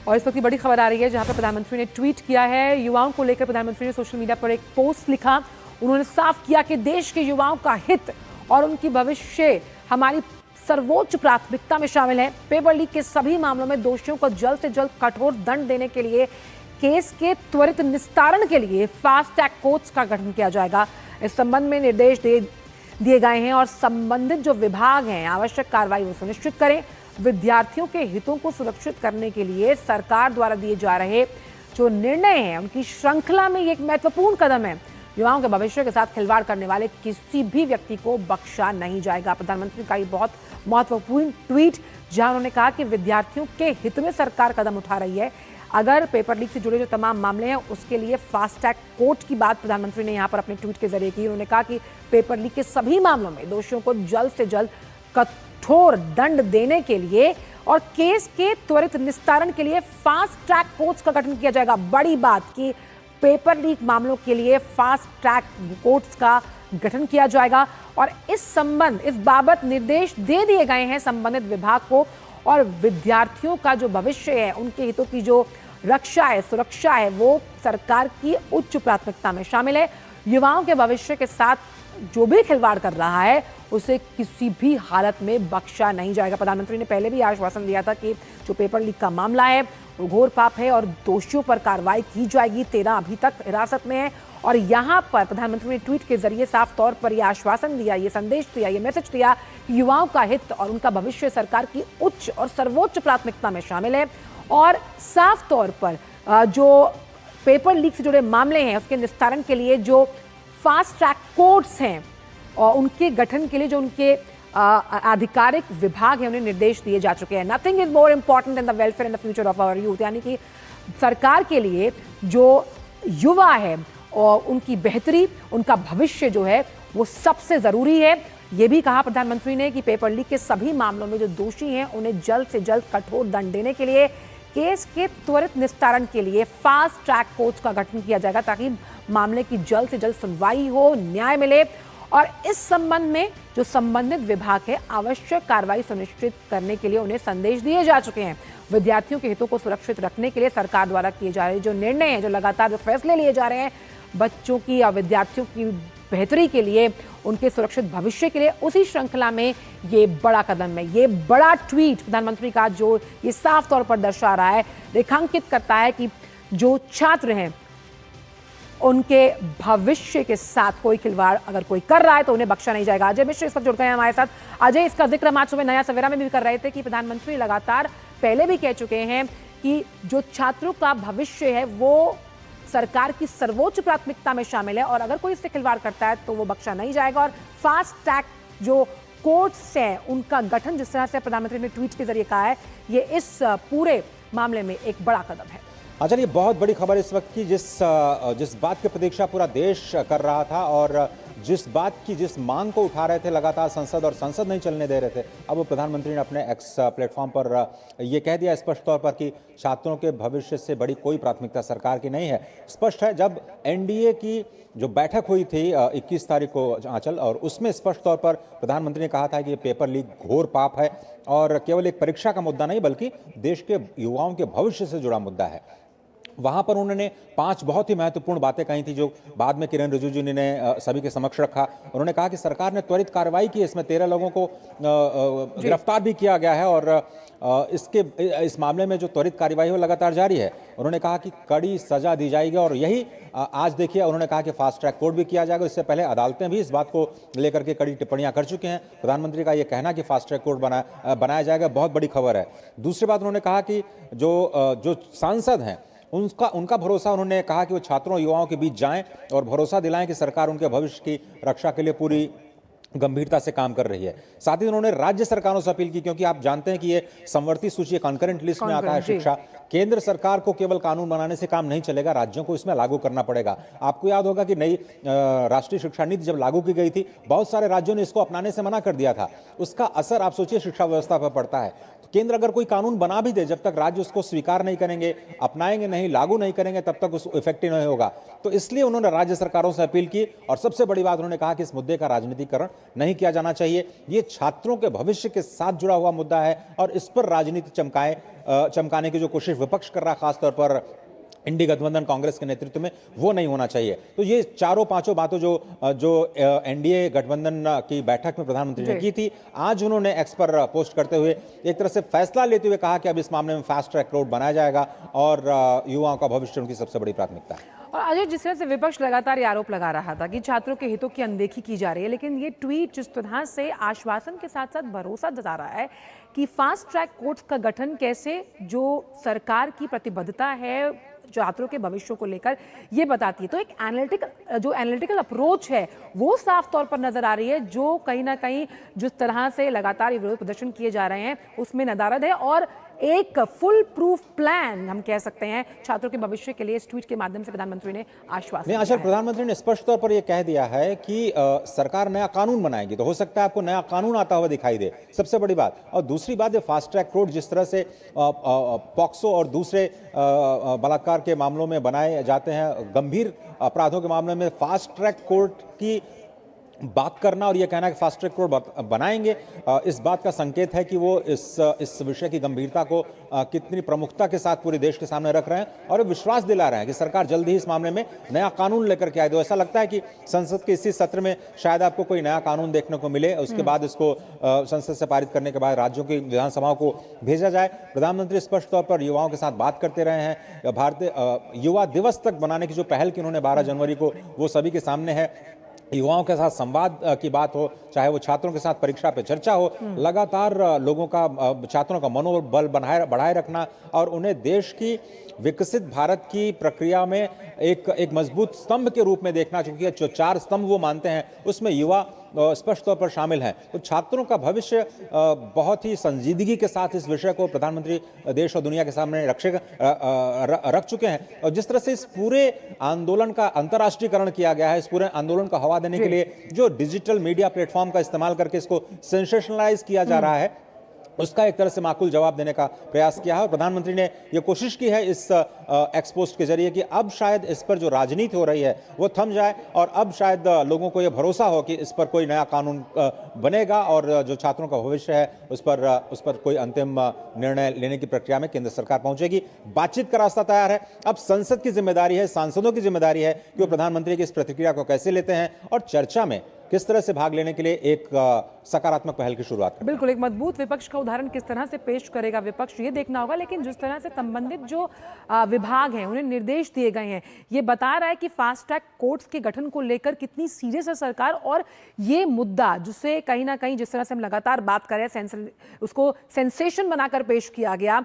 और इस वक्त की बड़ी खबर आ रही है जहां पर प्रधानमंत्री ने ट्वीट किया है। युवाओं को लेकर प्रधानमंत्री ने सोशल मीडिया पर एक पोस्ट लिखा। उन्होंने साफ किया कि देश के युवाओं का हित और उनकी भविष्य हमारी सर्वोच्च प्राथमिकता में शामिल है। पेपर लीक के सभी मामलों में दोषियों को जल्द से जल्द कठोर दंड देने के लिए केस के त्वरित निस्तारण के लिए फास्ट ट्रैक कोर्ट्स का गठन किया जाएगा। इस संबंध में निर्देश दिए गए हैं और संबंधित जो विभाग हैं आवश्यक कार्रवाई वो सुनिश्चित करें। विद्यार्थियों के हितों को सुरक्षित करने के लिए सरकार द्वारा दिए जा रहे जो निर्णय हैं उनकी श्रृंखला में ये एक महत्वपूर्ण कदम है। युवाओं के भविष्य के साथ खिलवाड़ करने वाले किसी भी व्यक्ति को बख्शा नहीं जाएगा। प्रधानमंत्री का ये बहुत महत्वपूर्ण ट्वीट जहां उन्होंने कहा कि विद्यार्थियों के हित में सरकार कदम उठा रही है। अगर पेपर लीक से जुड़े जो तमाम मामले हैं उसके लिए फास्ट ट्रैक कोर्ट की बात प्रधानमंत्री ने यहां पर अपने ट्वीट के जरिए की। उन्होंने कहा कि पेपर लीक के सभी मामलों में दोषियों को जल्द से जल्द कठोर दंड देने के लिए और केस के त्वरित निस्तारण के लिए फास्ट ट्रैक कोर्ट्स का गठन किया जाएगा। बड़ी बात कि पेपर लीक मामलों के लिए फास्ट ट्रैक कोर्ट्स का गठन किया जाएगा और इस बाबत निर्देश दे दिए गए हैं संबंधित विभाग को। और विद्यार्थियों का जो भविष्य है उनके हितों की जो रक्षा है सुरक्षा है वो सरकार की उच्च प्राथमिकता में शामिल है। युवाओं के भविष्य के साथ जो भी खिलवाड़ कर रहा है उसे किसी भी हालत में बख्शा नहीं जाएगा। प्रधानमंत्री ने पहले भी आश्वासन दिया था कि जो पेपर लीक का मामला है वो घोर पाप है और दोषियों पर कार्रवाई की जाएगी। 13 अभी तक हिरासत में है और यहाँ पर प्रधानमंत्री ने ट्वीट के जरिए साफ तौर पर यह आश्वासन दिया, ये संदेश दिया, ये मैसेज दिया कि युवाओं का हित और उनका भविष्य सरकार की उच्च और सर्वोच्च प्राथमिकता में शामिल है। और साफ तौर पर जो पेपर लीक से जुड़े मामले हैं उसके निस्तारण के लिए जो फास्ट ट्रैक कोर्ट्स हैं और उनके गठन के लिए जो उनके आधिकारिक विभाग हैं उन्हें निर्देश दिए जा चुके हैं। Nothing is more important than the welfare and the future of our youth. यानी कि सरकार के लिए जो युवा है और उनकी बेहतरी उनका भविष्य जो है वो सबसे जरूरी है। ये भी कहा प्रधानमंत्री ने कि पेपर लीक के सभी मामलों में जो दोषी हैं उन्हें जल्द से जल्द कठोर दंड देने के लिए केस के त्वरित निस्तारण के लिए फास्ट ट्रैक कोर्ट्स का गठन किया जाएगा ताकि मामले की जल्द से जल्द सुनवाई हो, न्याय मिले। और इस संबंध में जो संबंधित विभाग है आवश्यक कार्रवाई सुनिश्चित करने के लिए उन्हें संदेश दिए जा चुके हैं। विद्यार्थियों के हितों को सुरक्षित रखने के लिए सरकार द्वारा किए जा रहे जो निर्णय हैं, जो लगातार जो फैसले लिए जा रहे हैं बच्चों की या विद्यार्थियों की बेहतरी के लिए, उनके सुरक्षित भविष्य के लिए, उसी श्रृंखला में ये बड़ा कदम है। ये बड़ा ट्वीट प्रधानमंत्री का जो ये साफ तौर पर दर्शा रहा है, रेखांकित करता है कि जो छात्र हैं उनके भविष्य के साथ कोई खिलवाड़ अगर कोई कर रहा है तो उन्हें बख्शा नहीं जाएगा। अजय मिश्र इस वक्त जुड़ गए हैं हमारे साथ। अजय, इसका जिक्र हम आज सुबह नया सवेरा में भी कर रहे थे कि प्रधानमंत्री लगातार पहले भी कह चुके हैं कि जो छात्रों का भविष्य है वो सरकार की सर्वोच्च प्राथमिकता में शामिल है और अगर कोई इससे खिलवाड़ करता है तो वो बख्शा नहीं जाएगा। और फास्ट ट्रैक जो कोर्ट्स हैं उनका गठन जिस तरह से प्रधानमंत्री ने ट्वीट के जरिए कहा है ये इस पूरे मामले में एक बड़ा कदम है। अच्छा, ये बहुत बड़ी खबर इस वक्त की जिस बात की प्रतीक्षा पूरा देश कर रहा था और जिस मांग को उठा रहे थे लगातार संसद और संसद नहीं चलने दे रहे थे, अब वो प्रधानमंत्री ने अपने एक्स प्लेटफॉर्म पर ये कह दिया स्पष्ट तौर पर कि छात्रों के भविष्य से बड़ी कोई प्राथमिकता सरकार की नहीं है। स्पष्ट है, जब एनडीए की जो बैठक हुई थी 21 तारीख को आंचल, और उसमें स्पष्ट तौर पर प्रधानमंत्री ने कहा था कि ये पेपर लीक घोर पाप है और केवल एक परीक्षा का मुद्दा नहीं बल्कि देश के युवाओं के भविष्य से जुड़ा मुद्दा है। वहां पर उन्होंने 5 बहुत ही महत्वपूर्ण बातें कही थी जो बाद में किरण रिजिजू ने सभी के समक्ष रखा। उन्होंने कहा कि सरकार ने त्वरित कार्रवाई की, इसमें 13 लोगों को गिरफ्तार भी किया गया है और इस मामले में जो त्वरित कार्रवाई है वो लगातार जारी है। उन्होंने कहा कि कड़ी सजा दी जाएगी और यही आज देखिए उन्होंने कहा कि फास्ट ट्रैक कोर्ट भी किया जाएगा। इससे पहले अदालतें भी इस बात को लेकर के कड़ी टिप्पणियां कर चुके हैं। प्रधानमंत्री का ये कहना कि फास्ट ट्रैक कोर्ट बनाया जाएगा बहुत बड़ी खबर है। दूसरी बात उन्होंने कहा कि जो सांसद हैं उनका भरोसा, उन्होंने कहा कि वो छात्रों युवाओं के बीच जाएं और भरोसा दिलाएं कि सरकार उनके भविष्य की रक्षा के लिए पूरी गंभीरता से काम कर रही है। साथ ही उन्होंने राज्य सरकारों से अपील की, क्योंकि आप जानते हैं कि ये संवर्ती सूची कंकरेंट लिस्ट में आता है शिक्षा। केंद्र सरकार को केवल कानून बनाने से काम नहीं चलेगा, राज्यों को इसमें लागू करना पड़ेगा। आपको याद होगा कि नई राष्ट्रीय शिक्षा नीति जब लागू की गई थी बहुत सारे राज्यों ने इसको अपनाने से मना कर दिया था। उसका असर आप सोचिए शिक्षा व्यवस्था पर पड़ता है। तो केंद्र अगर कोई कानून बना भी दे, जब तक राज्य उसको स्वीकार नहीं करेंगे, अपनाएंगे नहीं, लागू नहीं करेंगे, तब तक उसको इफेक्टिव नहीं होगा। तो इसलिए उन्होंने राज्य सरकारों से अपील की और सबसे बड़ी बात उन्होंने कहा कि इस मुद्दे का राजनीतिकरण नहीं किया जाना चाहिए। ये छात्रों के भविष्य के साथ जुड़ा हुआ मुद्दा है और इस पर राजनीति चमकाने की जो कोशिश विपक्ष कर रहा है, खासतौर पर इंडी गठबंधन कांग्रेस के नेतृत्व में, वो नहीं होना चाहिए। तो ये चारों पांचों बातों जो एनडीए गठबंधन की बैठक में प्रधानमंत्री ने की थी, आज उन्होंने एक्स पर पोस्ट करते हुए एक तरह से फैसला लेते हुए कहा कि अब इस मामले में फास्ट ट्रैक कोर्ट बनाया जाएगा और युवाओं का भविष्य उनकी सबसे बड़ी प्राथमिकता है। और अजय, जिस तरह से विपक्ष लगातार ये आरोप लगा रहा था कि छात्रों के हितों की अनदेखी की जा रही है, लेकिन ये ट्वीट जिस तरह से आश्वासन के साथ साथ भरोसा जता रहा है कि फास्ट ट्रैक कोर्ट्स का गठन कैसे जो सरकार की प्रतिबद्धता है छात्रों के भविष्य को लेकर, ये बताती है। तो एक एनालिटिकल अप्रोच है वो साफ तौर पर नजर आ रही है, जो कहीं ना कहीं जिस तरह से लगातार विरोध प्रदर्शन किए जा रहे हैं उसमें नदारद है, और एक फुल प्रूफ प्लान हम कह सकते हैं छात्रों के भविष्य के लिए इस ट्वीट के माध्यम से प्रधानमंत्री ने आश्वासन दिया है। प्रधानमंत्री ने स्पष्ट तौर पर यह कह दिया है कि सरकार नया कानून बनाएगी, तो हो सकता है आपको नया कानून आता हुआ दिखाई दे, सबसे बड़ी बात। और दूसरी बात, ये फास्ट ट्रैक कोर्ट जिस तरह से पॉक्सो और दूसरे बलात्कार के मामलों में बनाए जाते हैं, गंभीर अपराधों के मामले में फास्ट ट्रैक कोर्ट की बात करना और यह कहना कि फास्ट ट्रैक कोर्ट बनाएंगे, इस बात का संकेत है कि वो इस विषय की गंभीरता को कितनी प्रमुखता के साथ पूरे देश के सामने रख रहे हैं और विश्वास दिला रहे हैं कि सरकार जल्द ही इस मामले में नया कानून लेकर के आए। तो ऐसा लगता है कि संसद के इसी सत्र में शायद आपको कोई नया कानून देखने को मिले, उसके बाद इसको संसद से पारित करने के बाद राज्यों की विधानसभाओं को भेजा जाए। प्रधानमंत्री स्पष्ट तौर पर युवाओं के साथ बात करते रहे हैं। भारतीय युवा दिवस तक बनाने की जो पहल की उन्होंने 12 जनवरी को, वो सभी के सामने है। युवाओं के साथ संवाद की बात हो, चाहे वो छात्रों के साथ परीक्षा पे चर्चा हो, लगातार लोगों का, छात्रों का मनोबल बढ़ाए रखना और उन्हें देश की विकसित भारत की प्रक्रिया में एक मजबूत स्तंभ के रूप में देखना, क्योंकि जो 4 स्तंभ वो मानते हैं उसमें युवा स्पष्ट तौर पर शामिल हैं। तो छात्रों का भविष्य बहुत ही संजीदगी के साथ इस विषय को प्रधानमंत्री देश और दुनिया के सामने रख चुके हैं। और जिस तरह से इस पूरे आंदोलन का अंतर्राष्ट्रीयकरण किया गया है, इस पूरे आंदोलन को हवा देने के लिए जो डिजिटल मीडिया प्लेटफॉर्म का इस्तेमाल करके इसको सेंसेशनलाइज किया जा रहा है, उसका एक तरह से माकूल जवाब देने का प्रयास किया है। और प्रधानमंत्री ने यह कोशिश की है इस एक्सपोस्ट के जरिए कि अब शायद इस पर जो राजनीति हो रही है वो थम जाए और अब शायद लोगों को यह भरोसा हो कि इस पर कोई नया कानून बनेगा और जो छात्रों का भविष्य है उस पर कोई अंतिम निर्णय लेने की प्रक्रिया में केंद्र सरकार पहुंचेगी। बातचीत का रास्ता तैयार है। अब संसद की जिम्मेदारी है, सांसदों की जिम्मेदारी है कि वो प्रधानमंत्री की इस प्रतिक्रिया को कैसे लेते हैं और चर्चा में किस तरह से भाग लेने के लिए एक सकारात्मक पहल की शुरुआत करें। बिल्कुल, एक मजबूत विपक्ष का उदाहरण किस तरह से पेश करेगा विपक्ष, ये देखना होगा। लेकिन जिस तरह से संबंधित जो विभाग हैं उन्हें निर्देश दिए गए हैं, ये बता रहा है कि फास्ट ट्रैक कोर्ट्स के गठन को लेकर कितनी सीरियस है सरकार। और ये मुद्दा जिससे कहीं ना कहीं, जिस तरह से हम लगातार बात कर रहे हैं, उसको सेंसेशन बनाकर पेश किया गया,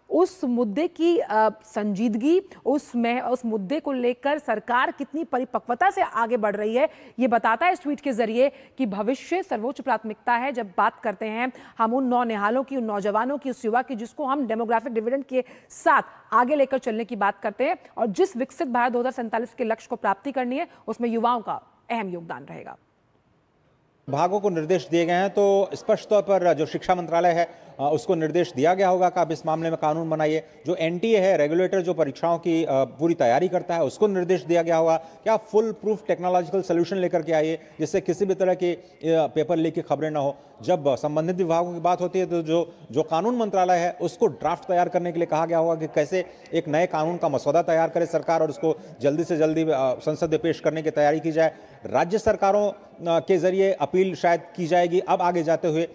उस मुद्दे की संजीदगी, उस मुद्दे को लेकर सरकार कितनी परिपक्वता से आगे बढ़ रही है, ये बताता है इस ट्वीट के जरिए कि भविष्य सर्वोच्च प्राथमिकता है। जब बात करते हैं हम उन नौनिहालों की, उन नौजवानों की, उस युवा की जिसको हम डेमोग्राफिक डिविडेंड के साथ आगे लेकर चलने की बात करते हैं, और जिस विकसित भारत 2047 के लक्ष्य को प्राप्ति करनी है, उसमें युवाओं का अहम योगदान रहेगा। विभागों को निर्देश दिए गए हैं, तो स्पष्ट तौर पर जो शिक्षा मंत्रालय है उसको निर्देश दिया गया होगा कि आप इस मामले में कानून बनाइए। जो एनटीए है, रेगुलेटर जो परीक्षाओं की पूरी तैयारी करता है, उसको निर्देश दिया गया होगा कि आप फुल प्रूफ टेक्नोलॉजिकल सोल्यूशन लेकर के आइए जिससे किसी भी तरह की पेपर लीक की खबरें ना हो। जब संबंधित विभागों की बात होती है तो जो कानून मंत्रालय है उसको ड्राफ्ट तैयार करने के लिए कहा गया होगा कि कैसे एक नए कानून का मसौदा तैयार करे सरकार और उसको जल्दी से जल्दी संसद में पेश करने की तैयारी की जाए। राज्य सरकारों के जरिए अपील शायद की जाएगी अब आगे जाते हुए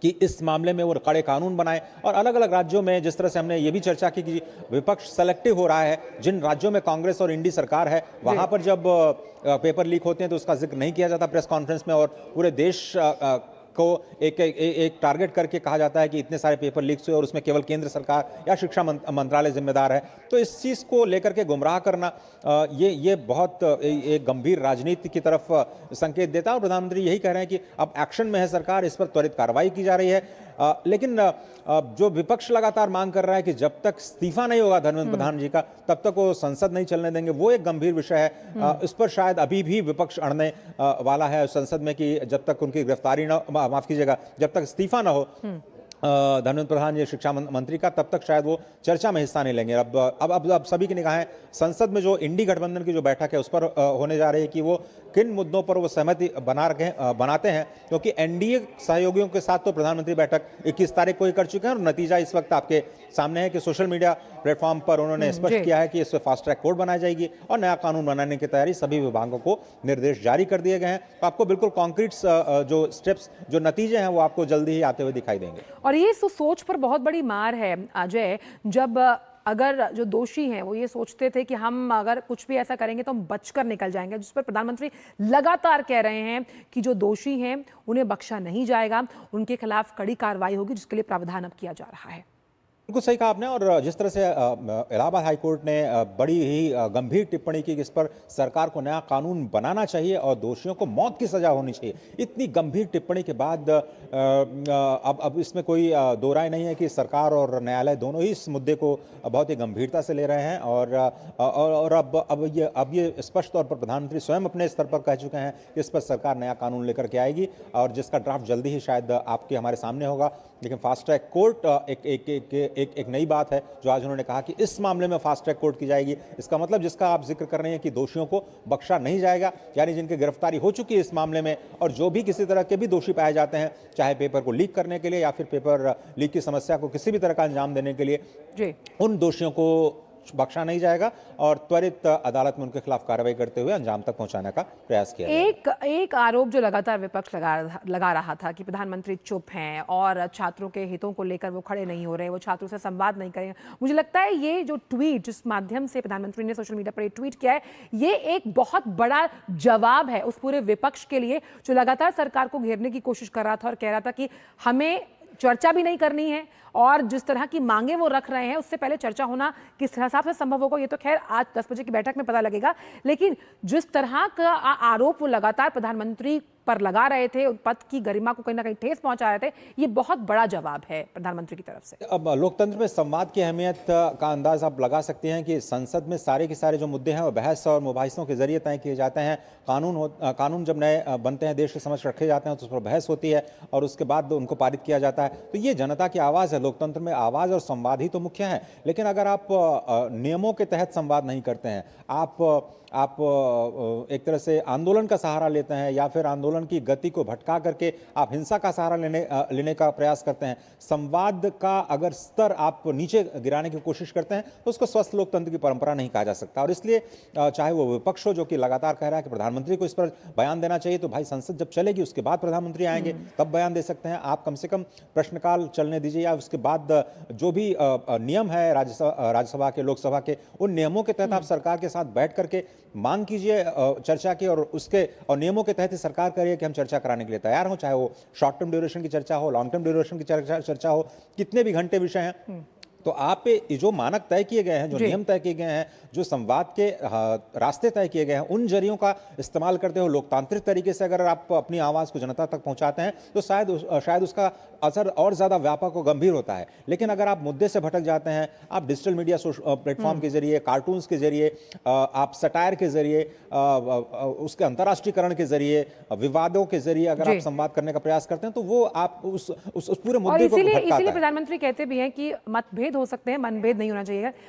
कि इस मामले में वो कड़े कानून बनाए। और अलग अलग राज्यों में जिस तरह से हमने ये भी चर्चा की कि विपक्ष सेलेक्टिव हो रहा है, जिन राज्यों में कांग्रेस और इंडी सरकार है वहां पर जब पेपर लीक होते हैं तो उसका जिक्र नहीं किया जाता प्रेस कॉन्फ्रेंस में, और पूरे देश को एक टारगेट करके कहा जाता है कि इतने सारे पेपर लीक्स हुए और उसमें केवल केंद्र सरकार या शिक्षा मंत्रालय जिम्मेदार है। तो इस चीज़ को लेकर के गुमराह करना ये बहुत एक गंभीर राजनीति की तरफ संकेत देता है। और प्रधानमंत्री यही कह रहे हैं कि अब एक्शन में है सरकार, इस पर त्वरित कार्रवाई की जा रही है। लेकिन जो विपक्ष लगातार मांग कर रहा है कि जब तक इस्तीफा नहीं होगा धर्मेंद्र प्रधान जी का, तब तक वो संसद नहीं चलने देंगे, वो एक गंभीर विषय है। इस पर शायद अभी भी विपक्ष अड़ने वाला है संसद में कि जब तक उनकी गिरफ्तारी न, माफ कीजिएगा, जब तक इस्तीफा ना हो धर्मेंद्र प्रधान ये शिक्षा मंत्री का, तब तक शायद वो चर्चा में हिस्सा नहीं लेंगे। अब सभी की निगाहें संसद में जो इंडी गठबंधन की जो बैठक है उस पर होने जा रही है कि वो किन मुद्दों पर वो सहमति बनाते हैं, क्योंकि एनडीए सहयोगियों के साथ तो प्रधानमंत्री बैठक 21 तारीख को ही कर चुके हैं और नतीजा इस वक्त आपके सामने है कि सोशल मीडिया प्लेटफॉर्म पर उन्होंने स्पष्ट किया है कि इस पर फास्ट ट्रैक कोर्ट बनाई जाएगी और नया कानून बनाने की तैयारी सभी विभागों को निर्देश जारी कर दिए गए हैं। तो आपको बिल्कुल कॉन्क्रीट जो स्टेप्स, जो नतीजे हैं वो आपको जल्दी ही आते हुए दिखाई देंगे। और ये सोच पर बहुत बड़ी मार है अजय, जब अगर जो दोषी हैं वो ये सोचते थे कि हम अगर कुछ भी ऐसा करेंगे तो हम बचकर निकल जाएंगे, जिस पर प्रधानमंत्री लगातार कह रहे हैं कि जो दोषी हैं उन्हें बख्शा नहीं जाएगा, उनके खिलाफ कड़ी कार्रवाई होगी, जिसके लिए प्रावधान अब किया जा रहा है। बिल्कुल सही कहा आपने। और जिस तरह से इलाहाबाद हाई कोर्ट ने बड़ी ही गंभीर टिप्पणी की कि इस पर सरकार को नया कानून बनाना चाहिए और दोषियों को मौत की सजा होनी चाहिए, इतनी गंभीर टिप्पणी के बाद अब इसमें कोई दो राय नहीं है कि सरकार और न्यायालय दोनों ही इस मुद्दे को बहुत ही गंभीरता से ले रहे हैं। और अब ये स्पष्ट तौर पर प्रधानमंत्री स्वयं अपने स्तर पर कह चुके हैं कि इस पर सरकार नया कानून लेकर के आएगी और जिसका ड्राफ्ट जल्दी ही शायद आपके हमारे सामने होगा। लेकिन फास्ट ट्रैक कोर्ट एक नई बात है जो आज उन्होंने कहा कि इस मामले में फास्ट ट्रैक कोर्ट की जाएगी। इसका मतलब जिसका आप जिक्र कर रहे हैं कि दोषियों को बख्शा नहीं जाएगा, यानी जिनकी गिरफ्तारी हो चुकी है इस मामले में और जो भी किसी तरह के भी दोषी पाए जाते हैं, चाहे पेपर को लीक करने के लिए या फिर पेपर लीक की समस्या को किसी भी तरह का अंजाम देने के लिए, उन दोषियों को बख्शा नहीं जाएगा और त्वरित अदालत में उनके खिलाफ कार्रवाई करते हुए अंजाम तक पहुंचाने का प्रयास किया एक आरोप जो लगातार विपक्ष लगा रहा था कि प्रधानमंत्री चुप हैं और छात्रों के हितों को लेकर वो खड़े नहीं हो रहे, वो छात्रों से संवाद नहीं करेंगे। मुझे लगता है ये जो ट्वीट, जिस माध्यम से प्रधानमंत्री ने सोशल मीडिया पर ट्वीट किया है, ये एक बहुत बड़ा जवाब है उस पूरे विपक्ष के लिए जो लगातार सरकार को घेरने की कोशिश कर रहा था और कह रहा था कि हमें चर्चा भी नहीं करनी है और जिस तरह की मांगे वो रख रहे हैं उससे पहले चर्चा होना किस हिसाब से संभव होगा ये तो खैर आज 10 बजे की बैठक में पता लगेगा। लेकिन जिस तरह का आरोप वो लगातार प्रधानमंत्री पर लगा रहे थे, पद की गरिमा को कहीं ना कहीं ठेस पहुंचा रहे थे, ये बहुत बड़ा जवाब है प्रधानमंत्री की तरफ से। अब लोकतंत्र में संवाद की अहमियत का अंदाज आप लगा सकते हैं कि संसद में सारे के सारे जो मुद्दे हैं वो बहस और मुबाहिसों के जरिए तय किए जाते हैं। कानून जब नए बनते हैं, देश के समक्ष रखे जाते हैं तो उस पर बहस होती है और उसके बाद उनको पारित किया जाता है। तो ये जनता की आवाज़ है। लोकतंत्र में आवाज़ और संवाद ही तो मुख्य है। लेकिन अगर आप नियमों के तहत संवाद नहीं करते हैं, आप एक तरह से आंदोलन का सहारा लेते हैं या फिर आंदोलन की गति को भटका करके आप हिंसा का सहारा लेने का प्रयास करते हैं, संवाद का अगर स्तर आप नीचे गिराने की कोशिश करते हैं तो उसको स्वस्थ लोकतंत्र की परंपरा नहीं कहा जा सकता। और इसलिए चाहे वो विपक्ष हो जो कि लगातार कह रहा है कि प्रधानमंत्री को इस पर बयान देना चाहिए, तो भाई संसद जब चलेगी उसके बाद प्रधानमंत्री आएंगे तब बयान दे सकते हैं। आप कम से कम प्रश्नकाल चलने दीजिए या उसके बाद जो भी नियम है राज्यसभा के, लोकसभा के, उन नियमों के तहत आप सरकार के साथ बैठ करके मांग कीजिए चर्चा की और नियमों के तहत ही सरकार करिए कि हम चर्चा कराने के लिए तैयार हो, चाहे वो शॉर्ट टर्म ड्यूरेशन की चर्चा हो, लॉन्ग टर्म ड्यूरेशन की चर्चा हो, कितने भी घंटे विषय हैं। तो आप पे जो मानक तय किए गए हैं, जो नियम तय किए गए हैं, जो संवाद के रास्ते तय किए गए हैं, उन जरियों का इस्तेमाल करते हुए लोकतांत्रिक तरीके से अगर आप अपनी आवाज़ को जनता तक पहुंचाते हैं तो शायद उसका असर और ज़्यादा व्यापक और गंभीर होता है। लेकिन अगर आप मुद्दे से भटक जाते हैं, आप डिजिटल मीडिया प्लेटफॉर्म के जरिए, कार्टून्स के जरिए, आप सटायर के जरिए, उसके अंतर्राष्ट्रीयकरण के जरिए, विवादों के जरिए अगर आप संवाद करने का प्रयास करते हैं तो वो आप उस पूरे मुद्दे को भटकाता है। इसीलिए प्रधानमंत्री कहते भी हैं कि मतभेद हो सकते हैं, मनभेद नहीं होना चाहिए।